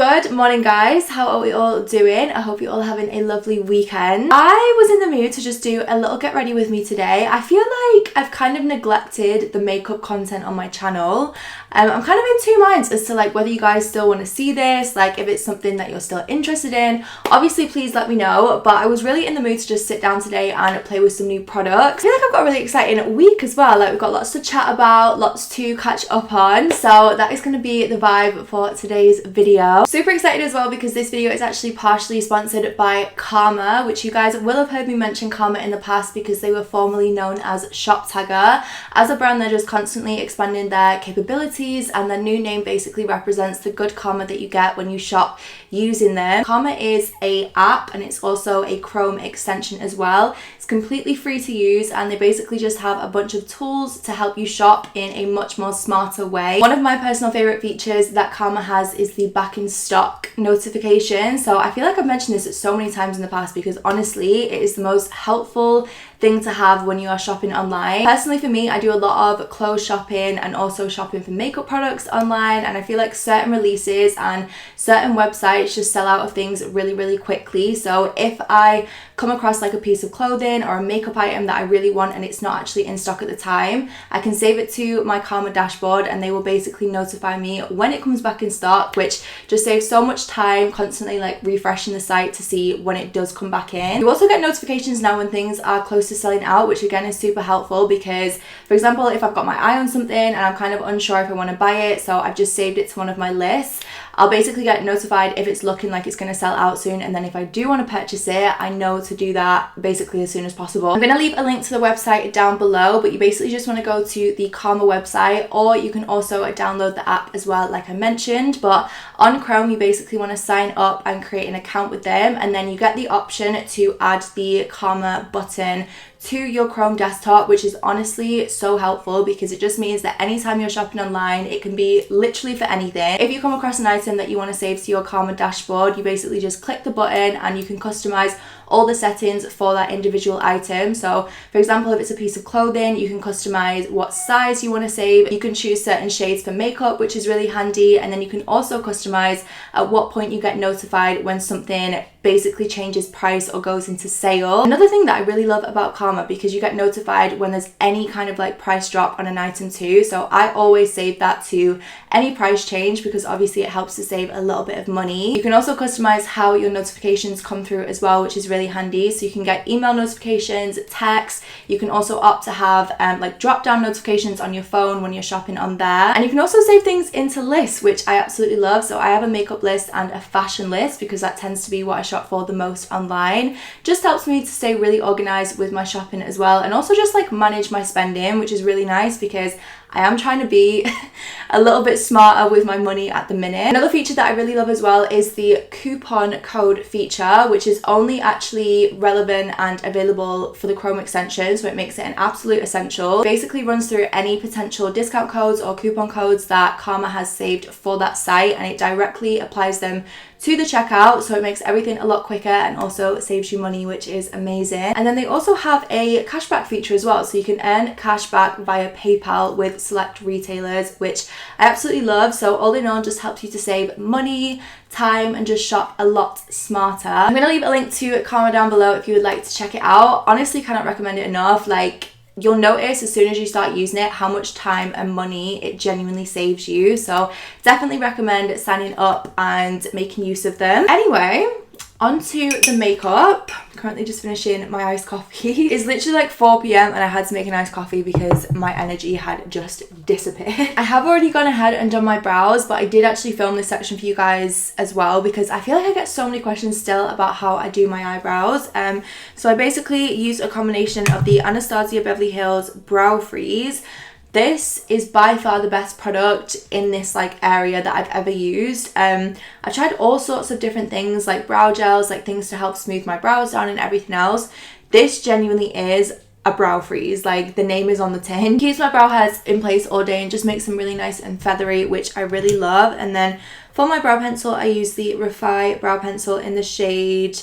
Good morning guys, how are we all doing? I hope you're all having a lovely weekend. I was in the mood to just do a little get ready with me today. I feel like I've kind of neglected the makeup content on my channel. I'm kind of in two minds as to like whether you guys still want to see this, like if it's something that you're still interested in. Obviously please let me know, but I was really in the mood to just sit down today and play with some new products. I feel like I've got a really exciting week as well, like we've got lots to chat about, lots to catch up on, so that is going to be the vibe for today's video. Super excited as well because this video is actually partially sponsored by Karma, which you guys will have heard me mention Karma in the past because they were formerly known as ShopTagger. As a brand, they're just constantly expanding their capabilities, and their new name basically represents the good karma that you get when you shop using them. Karma is an app and it's also a Chrome extension as well. It's completely free to use and they basically just have a bunch of tools to help you shop in a much more smarter way. One of my personal favorite features that Karma has is the back in stock notification. So I feel like I've mentioned this so many times in the past because honestly it is the most helpful thing to have when you are shopping online. Personally for me, I do a lot of clothes shopping and also shopping for makeup products online, and I feel like certain releases and certain websites just sell out of things really quickly. So if I come across like a piece of clothing or a makeup item that I really want and it's not actually in stock at the time, I can save it to my Karma dashboard and they will basically notify me when it comes back in stock, which just saves so much time constantly like refreshing the site to see when it does come back in. You also get notifications now when things are close to selling out, which again is super helpful because, for example, if I've got my eye on something and I'm kind of unsure if I want to buy it, so I've just saved it to one of my lists, I'll basically get notified if it's looking like it's going to sell out soon, and then if I do want to purchase it, I know to do that basically as soon as possible. I'm going to leave a link to the website down below, but you basically just want to go to the Karma website, or you can also download the app as well like I mentioned. But on Chrome you basically want to sign up and create an account with them, and then you get the option to add the Karma button to your Chrome desktop, which is honestly so helpful because it just means that anytime you're shopping online, it can be literally for anything. If you come across an item that you want to save to your Karma dashboard, you basically just click the button and you can customize all the settings for that individual item. So for example, if it's a piece of clothing, you can customize what size you want to save. You can choose certain shades for makeup, which is really handy, and then you can also customize at what point you get notified when something basically changes price or goes into sale. Another thing that I really love about Karma, because you get notified when there's any kind of like price drop on an item too, so I always save that to any price change because obviously it helps to save a little bit of money. You can also customize how your notifications come through as well, which is really handy. So you can get email notifications, text. You can also opt to have like drop down notifications on your phone when you're shopping on there, and you can also save things into lists, which I absolutely love. So I have a makeup list and a fashion list because that tends to be what I shop for the most online. Just helps me to stay really organized with my shopping as well, and also just like manage my spending, which is really nice because I am trying to be a little bit smarter with my money at the minute. Another feature that I really love as well is the coupon code feature, which is only actually relevant and available for the Chrome extension, so it makes it an absolute essential. It basically runs through any potential discount codes or coupon codes that Karma has saved for that site, and it directly applies them to the checkout, so it makes everything a lot quicker and also saves you money, which is amazing. And then they also have a cashback feature as well, so you can earn cashback via PayPal with select retailers, which I absolutely love. So all in all, just helps you to save money, time, and just shop a lot smarter. I'm gonna leave a link to Karma down below if you would like to check it out. Honestly, cannot recommend it enough. Like, you'll notice as soon as you start using it how much time and money it genuinely saves you. So definitely recommend signing up and making use of them. Anyway, onto the makeup. Currently just finishing my iced coffee. It's literally like 4 p.m. and I had to make an iced coffee because my energy had just disappeared. I have already gone ahead and done my brows, but I did actually film this section for you guys as well because I feel like I get so many questions still about how I do my eyebrows. So I basically use a combination of the Anastasia Beverly Hills Brow Freeze. This is by far the best product in this like area that I've ever used. I've tried all sorts of different things like brow gels, like things to help smooth my brows down and everything else. This genuinely is a brow freeze, like the name is on the tin. It keeps my brow hairs in place all day and just makes them really nice and feathery, which I really love. And then for my brow pencil, I use the REFY brow pencil in the shade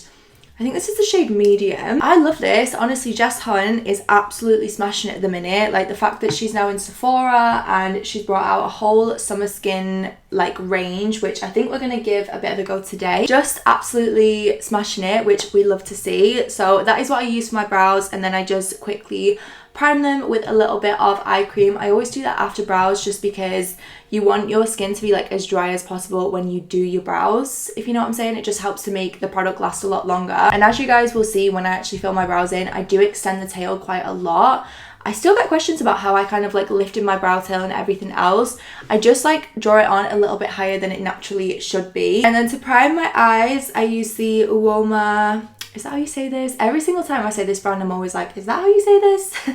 I think this is the shade medium. I love this. Honestly, Jess Hunt is absolutely smashing it at the minute. Like the fact that she's now in Sephora and she's brought out a whole summer skin like range, which I think we're going to give a bit of a go today. Just absolutely smashing it, which we love to see. So that is what I use for my brows, and then I just quickly prime them with a little bit of eye cream. I always do that after brows just because you want your skin to be like as dry as possible when you do your brows, if you know what I'm saying. It just helps to make the product last a lot longer. And as you guys will see when I actually fill my brows in, I do extend the tail quite a lot. I still get questions about how I kind of like lifted my brow tail and everything else. I just like draw it on a little bit higher than it naturally should be. And then to prime my eyes, I use the Uoma, is that how you say this? Every single time I say this brand, I'm always like, is that how you say this?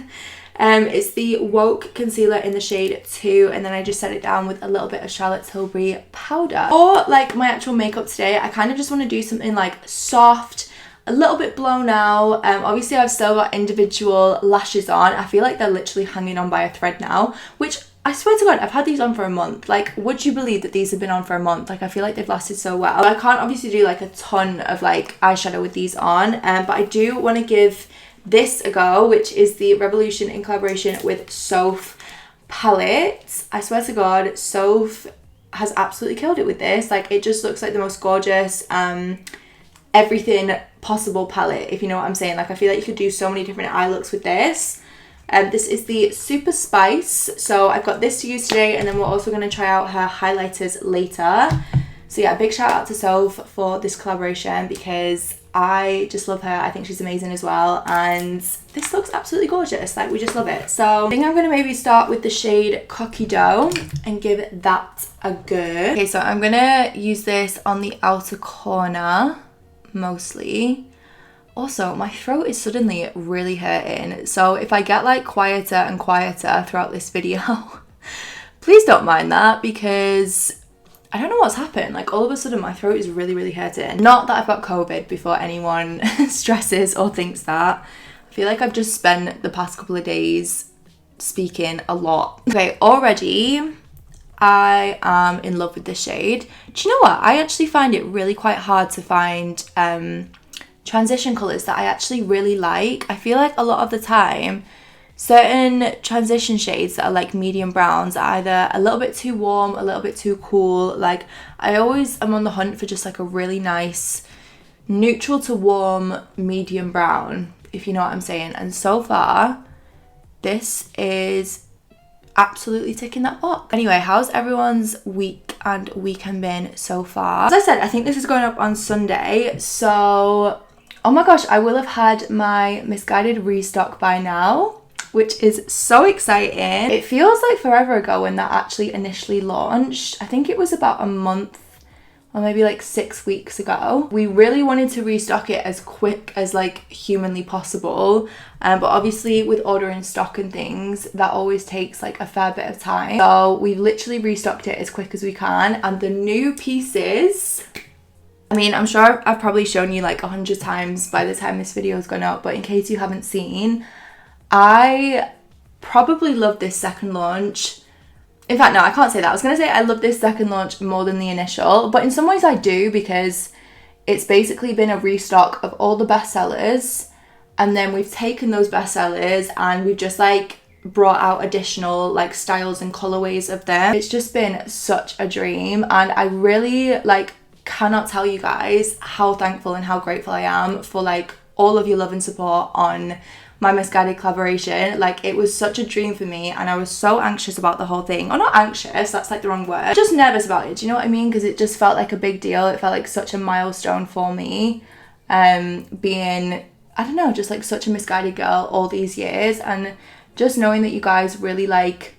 It's the Woke Concealer in the shade 2, and then I just set it down with a little bit of Charlotte Tilbury powder. For like my actual makeup today, I kind of just want to do something like soft, a little bit blown out. Obviously I've still got individual lashes on. I feel like they're literally hanging on by a thread now, which I swear to God, I've had these on for a month. Like, would you believe that these have been on for a month? Like, I feel like they've lasted so well. I can't obviously do like a ton of like eyeshadow with these on, but I do want to give this a go, which is the Revolution in collaboration with Soph palette. I swear to God, Soph has absolutely killed it with this. Like, it just looks like the most gorgeous everything possible palette, if you know what I'm saying. Like, I feel like you could do so many different eye looks with this. This is the Super Spice, so I've got this to use today, and then we're also going to try out her highlighters later. So yeah, big shout out to Soph for this collaboration because I just love her. I think she's amazing as well, and this looks absolutely gorgeous. Like, we just love it. So I think I'm going to maybe start with the shade Cocky Dough and give that a go. Okay, so I'm going to use this on the outer corner mostly. Also, my throat is suddenly really hurting, so if I get like quieter and quieter throughout this video, please don't mind that, because I don't know what's happened. Like, all of a sudden my throat is really hurting. Not that I've got COVID, before anyone stresses or thinks that. I feel like I've just spent the past couple of days speaking a lot. Okay, already I am in love with this shade. Do you know what? I actually find it really quite hard to find transition colours that I actually really like. I feel like a lot of the time certain transition shades that are like medium browns are either a little bit too warm, a little bit too cool. Like, I always am on the hunt for just like a really nice neutral to warm medium brown, if you know what I'm saying. And so far this is absolutely ticking that box. Anyway, how's everyone's week and weekend been so far? As I said, I think this is going up on Sunday, so oh my gosh, I will have had my Misguided Restock by now, which is so exciting. It feels like forever ago when that actually initially launched. I think it was about a month or maybe like 6 weeks ago. We really wanted to restock it as quick as like humanly possible, but obviously with ordering stock and things, that always takes like a fair bit of time. So we've literally restocked it as quick as we can, and the new pieces, I mean, I'm sure I've probably shown you like 100 times by the time this video has gone up, but in case you haven't seen, I probably love this second launch. In fact, no, I can't say that. I was going to say I love this second launch more than the initial, but in some ways I do, because it's basically been a restock of all the bestsellers, and then we've taken those bestsellers and we've just like brought out additional like styles and colorways of them. It's just been such a dream, and I really like cannot tell you guys how thankful and how grateful I am for like all of your love and support on my Misguided collaboration. Like, it was such a dream for me, and I was so anxious about the whole thing. Or not anxious, that's like the wrong word, just nervous about it, do you know what I mean? Because it just felt like a big deal. It felt like such a milestone for me, being, I don't know, just like such a Misguided girl all these years, and just knowing that you guys really like,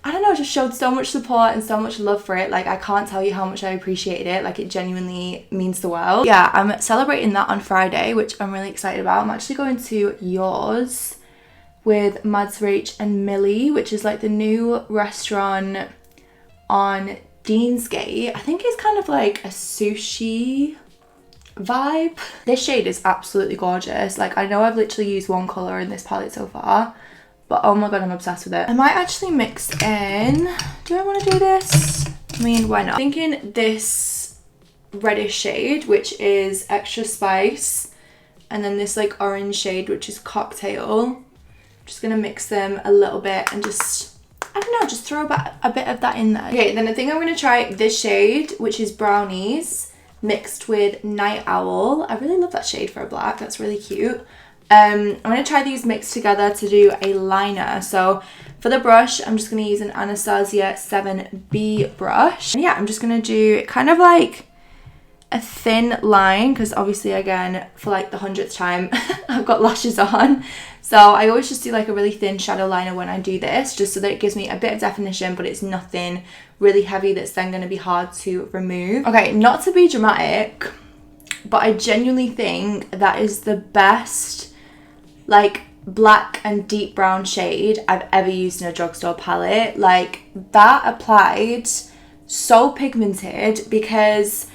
I don't know, just showed so much support and so much love for it. Like, I can't tell you how much I appreciated it. Like, it genuinely means the world. Yeah, I'm celebrating that on Friday, which I'm really excited about. I'm actually going to yours with Mads Rach and Millie, which is like the new restaurant on Deansgate. I think it's kind of like a sushi vibe. This shade is absolutely gorgeous. Like, I know I've literally used one colour in this palette so far, but oh my god, I'm obsessed with it. I might actually mix in, do I want to do this? I mean, why not? I'm thinking this reddish shade, which is Extra Spice, and then this like orange shade, which is Cocktail. I'm just gonna mix them a little bit and just, I don't know, just throw a bit of that in there. Okay, then I think I'm gonna try this shade, which is Brownies, mixed with Night Owl. I really love that shade for a black, that's really cute. I'm gonna try these mixed together to do a liner. So for the brush, I'm just gonna use an Anastasia 7B brush. And yeah, I'm just gonna do kind of like a thin line, because obviously, again, for like the 100th time, I've got lashes on. So I always just do like a really thin shadow liner when I do this, just so that it gives me a bit of definition, but it's nothing really heavy that's then gonna be hard to remove. Okay, not to be dramatic, but I genuinely think that is the best like black and deep brown shade I've ever used in a drugstore palette. Like, that applied so pigmented, because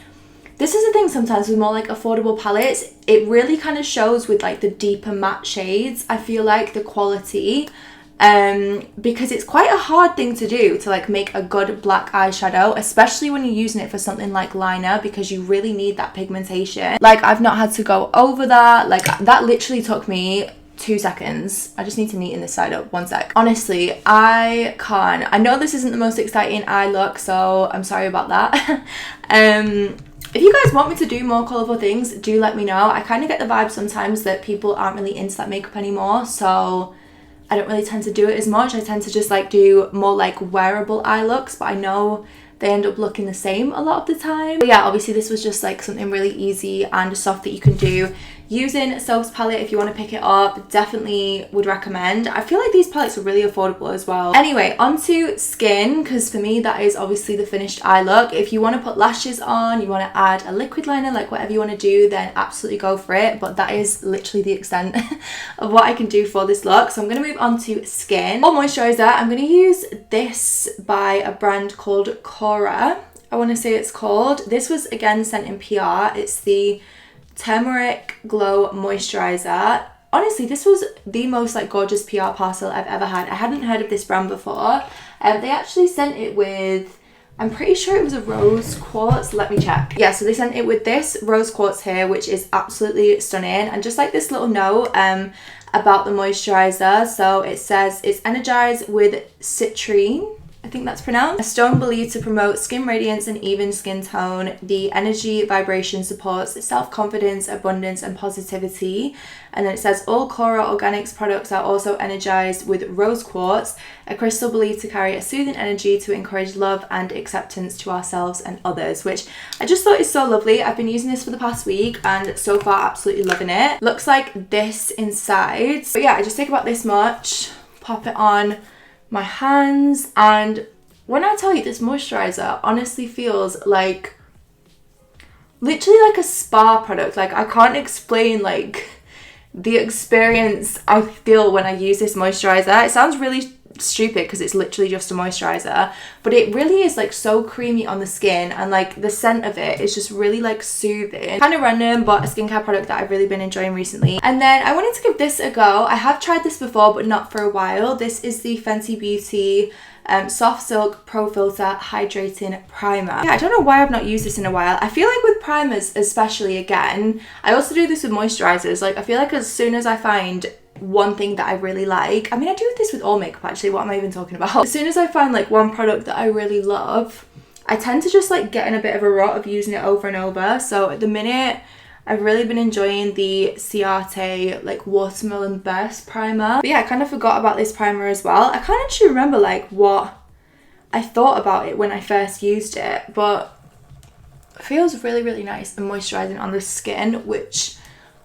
this is the thing sometimes with more like affordable palettes, it really kind of shows with like the deeper matte shades, I feel like, the quality, because it's quite a hard thing to do to like make a good black eyeshadow, especially when you're using it for something like liner, because you really need that pigmentation. Like, I've not had to go over that. Like, that literally took me 2 seconds. I just need to neaten this side up. 1 sec. Honestly, I can't. I know this isn't the most exciting eye look, so I'm sorry about that. If you guys want me to do more colourful things, do let me know. I kind of get the vibe sometimes that people aren't really into that makeup anymore, so I don't really tend to do it as much. I tend to just like do more like wearable eye looks, but I know they end up looking the same a lot of the time. But yeah, obviously this was just like something really easy and soft that you can do using Soph's palette. If you want to pick it up, definitely would recommend. I feel like these palettes are really affordable as well. Anyway, onto skin, because for me that is obviously the finished eye look. If you want to put lashes on, you want to add a liquid liner, like whatever you want to do, then absolutely go for it. But that is literally the extent of what I can do for this look. So I'm going to move on to skin. For moisturizer, I'm going to use this by a brand called Kora, I want to say it's called. This was again sent in PR. It's the Turmeric Glow Moisturizer. Honestly, this was the most like gorgeous PR parcel I've ever had. I hadn't heard of this brand before. They actually sent it with, I'm pretty sure it was a rose quartz. Let me check. Yeah, so they sent it with this rose quartz here, which is absolutely stunning. And just like this little note about the moisturizer. So it says it's energized with citrine, I think that's pronounced. A stone believed to promote skin radiance and even skin tone. The energy vibration supports self-confidence, abundance, and positivity. And then it says all Kora Organics products are also energized with rose quartz, a crystal believed to carry a soothing energy to encourage love and acceptance to ourselves and others, which I just thought is so lovely. I've been using this for the past week and so far absolutely loving it. Looks like this inside. But yeah, I just take about this much, pop it on my hands, and when I tell you, this moisturizer honestly feels like literally like a spa product. Like, I can't explain like the experience I feel when I use this moisturizer. It sounds really stupid because it's literally just a moisturizer, but it really is like so creamy on the skin, and like the scent of it is just really like soothing. Kind of random, but a skincare product that I've really been enjoying recently. And then I wanted to give this a go. I have tried this before, but not for a while. This is the Fenty Beauty Soft Silk Pro Filter Hydrating Primer. Yeah, I don't know why I've not used this in a while. I feel like with primers especially, again, I also do this with moisturizers. Like, I feel like as soon as I find one thing that I really like, I mean, I do this with all makeup actually, what am I even talking about? As soon as I find like one product that I really love, I tend to just like get in a bit of a rut of using it over and over. So at the minute, I've really been enjoying the CHATTY like Watermelon Burst primer. But yeah, I kind of forgot about this primer as well. I can't actually remember like what I thought about it when I first used it, but it feels really, really nice and moisturizing on the skin, which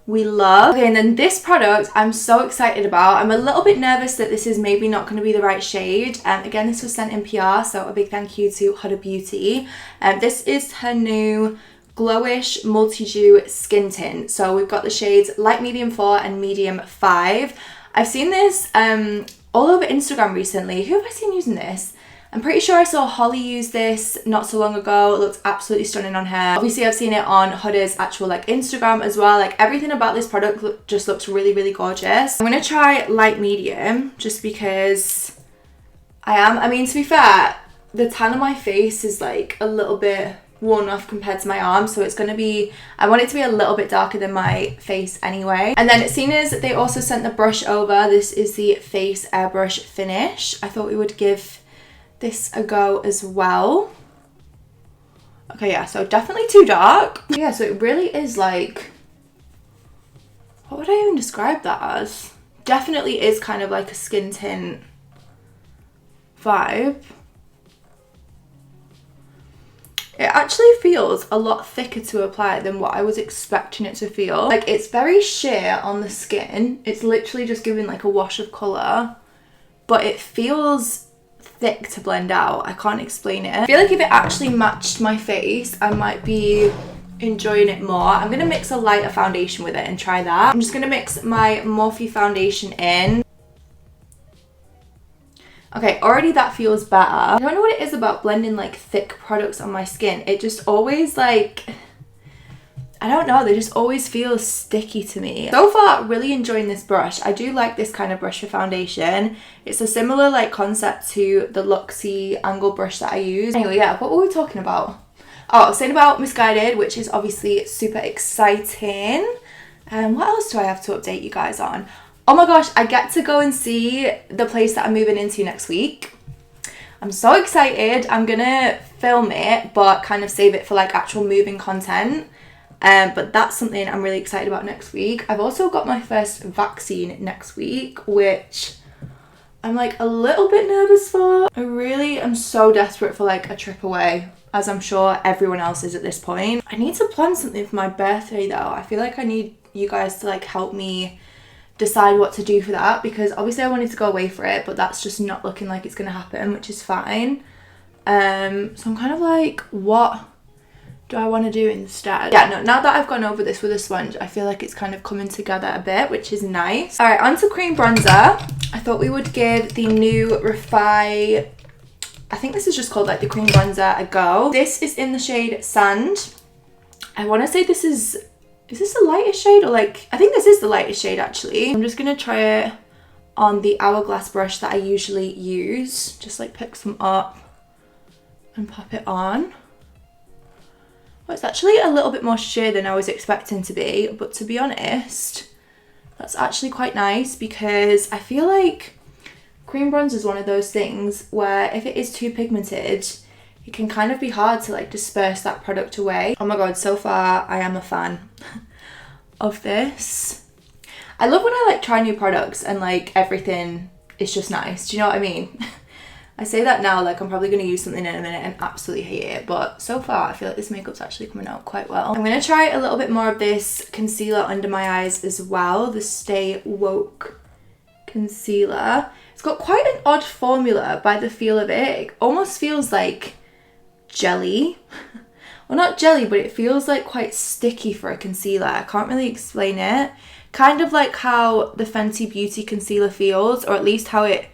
we love. Okay, and then this product I'm so excited about. I'm a little bit nervous that this is maybe not going to be the right shade. Again, this was sent in PR, so a big thank you to Huda Beauty. This is her new Glowish Multi-Dew Skin Tint. So we've got the shades Light Medium 4 and Medium 5. I've seen this all over Instagram recently. Who have I seen using this? I'm pretty sure I saw Holly use this not so long ago. It looks absolutely stunning on her. Obviously, I've seen it on Huda's actual like Instagram as well. Like, everything about this product just looks really, really gorgeous. I'm gonna try light medium just because I mean, to be fair, the tan on my face is like a little bit worn off compared to my arm, so it's going to be, I want it to be a little bit darker than my face anyway. And then seeing as they also sent the brush over, this is the Face Airbrush finish. I thought we would give this a go as well. Okay, yeah, so definitely too dark. Yeah, so it really is like, what would I even describe that as? Definitely is kind of like a skin tint vibe. It actually feels a lot thicker to apply than what I was expecting it to feel. Like, it's very sheer on the skin. It's literally just giving like a wash of colour, but it feels thick to blend out. I can't explain it. I feel like if it actually matched my face, I might be enjoying it more. I'm going to mix a lighter foundation with it and try that. I'm just going to mix my Morphe foundation in. Okay, already that feels better. I don't know what it is about blending like thick products on my skin. It just always like, I don't know, they just always feel sticky to me. So far, really enjoying this brush. I do like this kind of brush for foundation. It's a similar like concept to the Luxie angle brush that I use. Anyway, yeah, what were we talking about? Oh, I was saying about Misguided, which is obviously super exciting. What else do I have to update you guys on? Oh my gosh, I get to go and see the place that I'm moving into next week. I'm so excited. I'm gonna film it, but kind of save it for like actual moving content. But that's something I'm really excited about next week. I've also got my first vaccine next week, which I'm like a little bit nervous for. I really am so desperate for like a trip away, as I'm sure everyone else is at this point. I need to plan something for my birthday though. I feel like I need you guys to like help me decide what to do for that, because obviously I wanted to go away for it, but that's just not looking like it's gonna happen, which is fine. So I'm kind of like, what do I want to do instead? Yeah, no, now that I've gone over this with a sponge, I feel like it's kind of coming together a bit, which is nice. All right, onto cream bronzer. I thought we would give the new REFY, I think this is just called like the cream bronzer, a go. This is in the shade Sand. I want to say this is this the lightest shade, or like, I think this is the lightest shade actually. I'm just gonna try it on the Hourglass brush that I usually use. Just like pick some up and pop it on. Well, it's actually a little bit more sheer than I was expecting to be, but to be honest, that's actually quite nice, because I feel like cream bronzer is one of those things where if it is too pigmented, it can kind of be hard to like disperse that product away. Oh my god, so far I am a fan of this. I love when I like try new products and like everything is just nice. Do you know what I mean? I say that now like I'm probably going to use something in a minute and absolutely hate it, but so far I feel like this makeup's actually coming out quite well. I'm going to try a little bit more of this concealer under my eyes as well, the Stay Woke concealer. It's got quite an odd formula by the feel of it. It almost feels like jelly. Well, not jelly, but it feels like quite sticky for a concealer. I can't really explain it. Kind of like how the Fenty Beauty concealer feels, or at least how it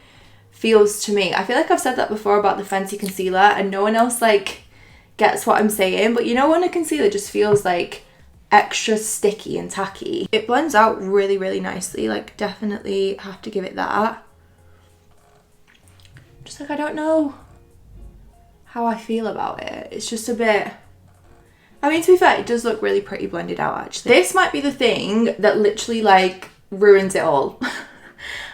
feels to me. I feel like I've said that before about the Fenty concealer and no one else like gets what I'm saying, but you know when a concealer just feels like extra sticky and tacky. It blends out really, really nicely. Like, definitely have to give it that. Just like, I don't know how I feel about it. It's just a bit, I mean, to be fair, it does look really pretty blended out actually. This might be the thing that literally like ruins it all.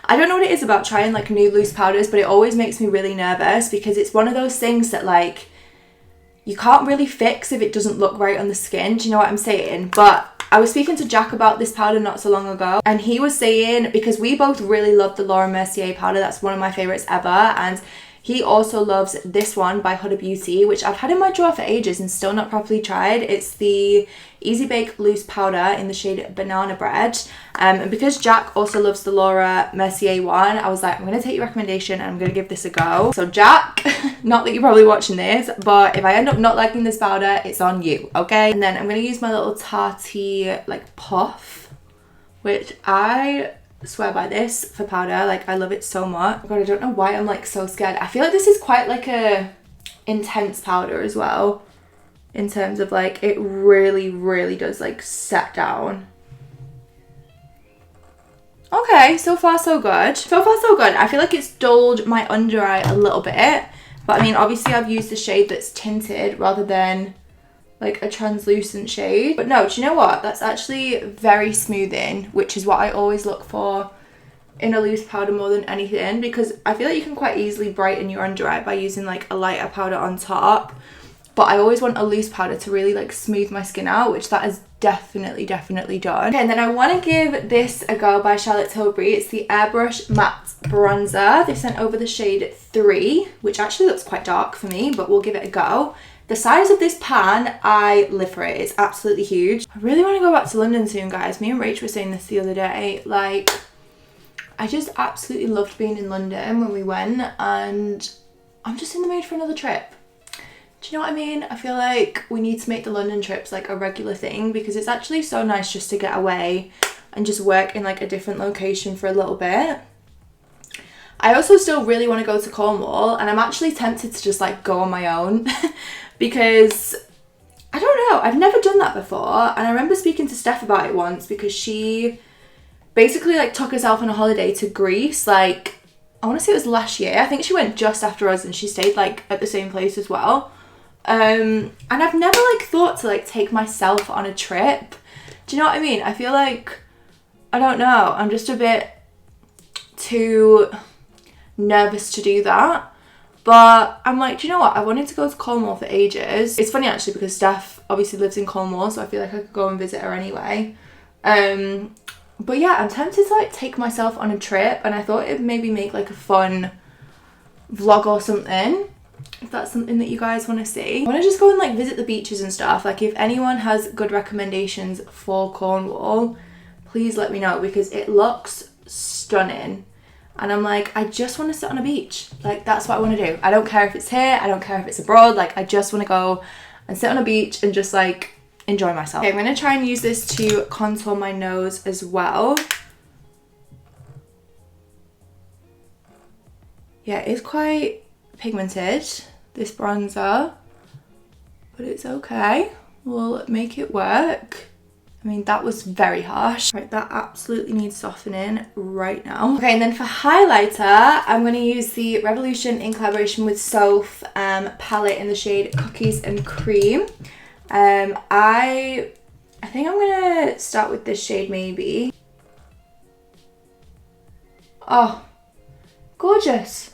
I don't know what it is about trying like new loose powders, but it always makes me really nervous, because it's one of those things that like you can't really fix if it doesn't look right on the skin. Do you know what I'm saying? But I was speaking to Jack about this powder not so long ago, and he was saying, because we both really love the Laura Mercier powder, that's one of my favorites ever, and he also loves this one by Huda Beauty, which I've had in my drawer for ages and still not properly tried. It's the Easy Bake Loose Powder in the shade Banana Bread. And because Jack also loves the Laura Mercier one, I was like, I'm going to take your recommendation and I'm going to give this a go. So Jack, not that you're probably watching this, but if I end up not liking this powder, it's on you, okay? And then I'm going to use my little Tati like puff, which I swear by this for powder. Like, I love it so much. Oh god, I don't know why I'm like so scared. I feel like this is quite like a intense powder as well, in terms of like it really, really does like set down. Okay, so far so good. So far so good. I feel like it's dulled my under eye a little bit, but I mean, obviously I've used the shade that's tinted rather than like a translucent shade. But no, do you know what? That's actually very smoothing, which is what I always look for in a loose powder more than anything, because I feel like you can quite easily brighten your under eye by using like a lighter powder on top. But I always want a loose powder to really like smooth my skin out, which that has definitely done. Okay, and then I want to give this a go by Charlotte Tilbury. It's the Airbrush Matte Bronzer. They sent over the shade 3, which actually looks quite dark for me, but we'll give it a go. The size of this pan, I live for it. It's absolutely huge. I really want to go back to London soon, guys. Me and Rach were saying this the other day. Like, I just absolutely loved being in London when we went, and I'm just in the mood for another trip. Do you know what I mean? I feel like we need to make the London trips like a regular thing, because it's actually so nice just to get away and just work in like a different location for a little bit. I also still really want to go to Cornwall, and I'm actually tempted to just like go on my own because I don't know, I've never done that before. And I remember speaking to Steph about it once, because she basically like took herself on a holiday to Greece, like I want to say it was last year. I think she went just after us, and she stayed like at the same place as well. And I've never like thought to like take myself on a trip. Do you know what I mean? I feel like, I don't know, I'm just a bit too nervous to do that. But I'm like, do you know what? I wanted to go to Cornwall for ages. It's funny actually, because Steph obviously lives in Cornwall, so I feel like I could go and visit her anyway. But yeah, I'm tempted to like take myself on a trip, and I thought it'd maybe make like a fun vlog or something, if that's something that you guys want to see. I want to just go and like visit the beaches and stuff. Like, if anyone has good recommendations for Cornwall, please let me know, because it looks stunning. And I'm like, I just want to sit on a beach. Like, that's what I want to do. I don't care if it's here, I don't care if it's abroad. Like, I just want to go and sit on a beach and just like enjoy myself. Okay, I'm going to try and use this to contour my nose as well. Yeah, it's quite pigmented, this bronzer, but it's okay. We'll make it work. I mean, that was very harsh. Right, that absolutely needs softening right now. Okay, and then for highlighter, I'm going to use the Revolution in collaboration with Soph palette in the shade Cookies and Cream. I think I'm going to start with this shade maybe. Oh, gorgeous.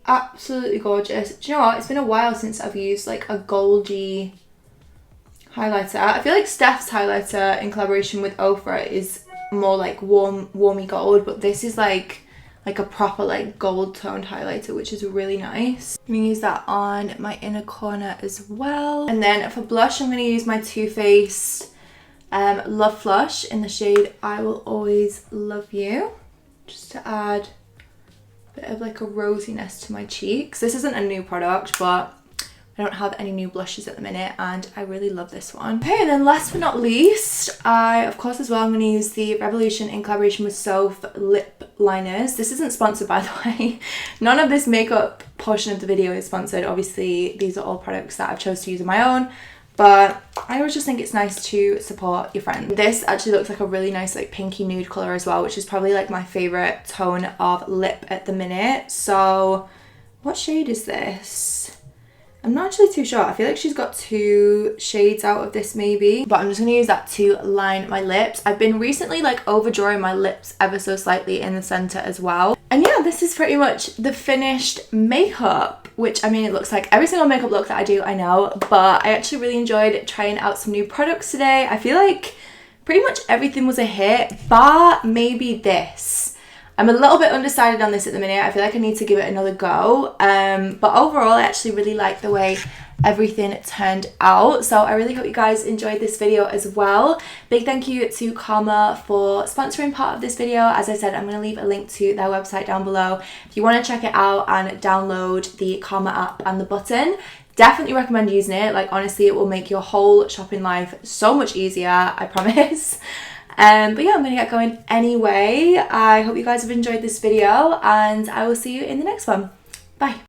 Absolutely gorgeous. Do you know what? It's been a while since I've used like a goldy highlighter. I feel like Steph's highlighter in collaboration with Ofra is more like warmy gold, but this is like a proper like gold toned highlighter, which is really nice. I'm gonna use that on my inner corner as well. And then for blush, I'm gonna use my Too Faced Love Flush in the shade I Will Always Love You, just to add a bit of like a rosiness to my cheeks. This isn't a new product, but I don't have any new blushes at the minute, and I really love this one. Okay, and then last but not least, of course as well, I'm going to use the Revolution in collaboration with Soph lip liners. This isn't sponsored, by the way. None of this makeup portion of the video is sponsored. Obviously, these are all products that I've chose to use on my own, but I always just think it's nice to support your friend. This actually looks like a really nice like pinky nude colour as well, which is probably like my favourite tone of lip at the minute. So what shade is this? I'm not actually too sure. I feel like she's got 2 shades out of this maybe, but I'm just going to use that to line my lips. I've been recently like overdrawing my lips ever so slightly in the centre as well. And yeah, this is pretty much the finished makeup, which I mean, it looks like every single makeup look that I do, I know, but I actually really enjoyed trying out some new products today. I feel like pretty much everything was a hit, bar maybe this. I'm a little bit undecided on this at the minute. I feel like I need to give it another go. But overall, I actually really like the way everything turned out. So I really hope you guys enjoyed this video as well. Big thank you to Karma for sponsoring part of this video. As I said, I'm going to leave a link to their website down below if you want to check it out and download the Karma app and the button. Definitely recommend using it. Like, honestly, it will make your whole shopping life so much easier, I promise. But yeah, I'm gonna get going anyway. I hope you guys have enjoyed this video, and I will see you in the next one. Bye.